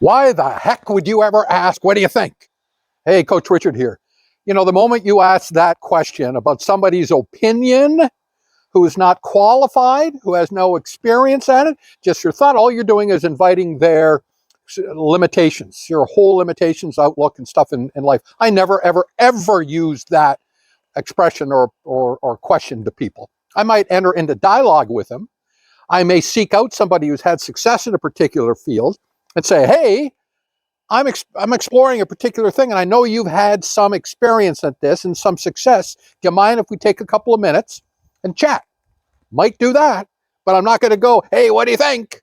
Why the heck would you ever ask, what do you think? Hey, Coach Richard here. You know, the moment you ask that question about somebody's opinion, who is not qualified, who has no experience at it, just your thought, all you're doing is inviting their limitations, your whole limitations, outlook, and stuff in life. I never, ever, ever use that expression or question to people. I might enter into dialogue with them. I may seek out somebody who's had success in a particular field and say, hey, I'm exploring a particular thing, and I know you've had some experience at this and some success. Do you mind if we take a couple of minutes and chat? Might do that, but I'm not going to go, hey, what do you think?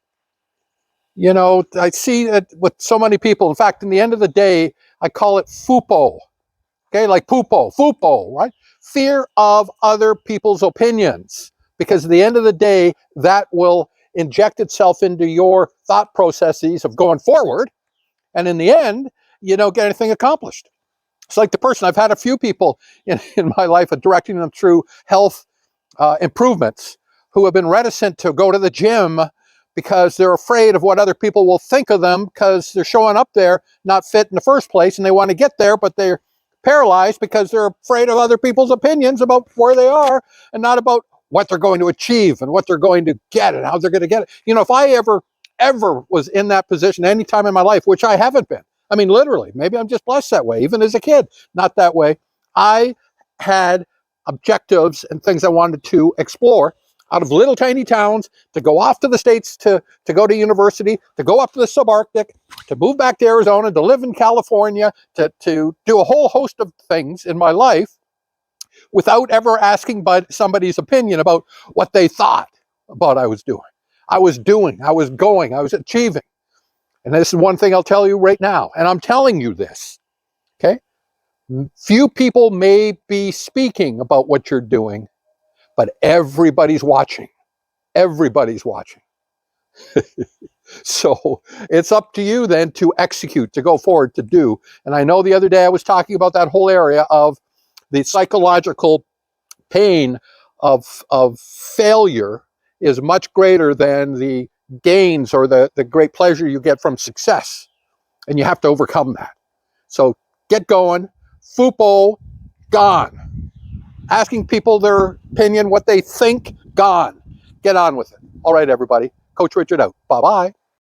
You know, I see it with so many people. In fact, in the end of the day, I call it FOOPO. Okay, like FOOPO, right? Fear of other people's opinions. Because at the end of the day, that will inject itself into your thought processes of going forward. And in the end, you don't get anything accomplished. It's like the person, I've had a few people in my life of directing them through health improvements who have been reticent to go to the gym because they're afraid of what other people will think of them because they're showing up there not fit in the first place and they want to get there, but they're paralyzed because they're afraid of other people's opinions about where they are and not about what they're going to achieve and what they're going to get and how they're going to get it. You know, if I ever was in that position any time in my life, which I haven't been, I mean, literally, maybe I'm just blessed that way, even as a kid, not that way. I had objectives and things I wanted to explore out of little tiny towns, to go off to the States to go to university, to go up to the subarctic, to move back to Arizona, to live in California, to do a whole host of things in my life without ever asking somebody's opinion about what they thought about I was doing. I was going, I was achieving. And this is one thing I'll tell you right now, and I'm telling you this, okay? Few people may be speaking about what you're doing, but everybody's watching. Everybody's watching. So it's up to you then to execute, to go forward, to do. And I know the other day I was talking about that whole area of the psychological pain of failure is much greater than the gains or the great pleasure you get from success. And you have to overcome that. So get going. FOOPO, gone. Asking people their opinion, what they think, gone. Get on with it. All right, everybody. Coach Richard out. Bye-bye.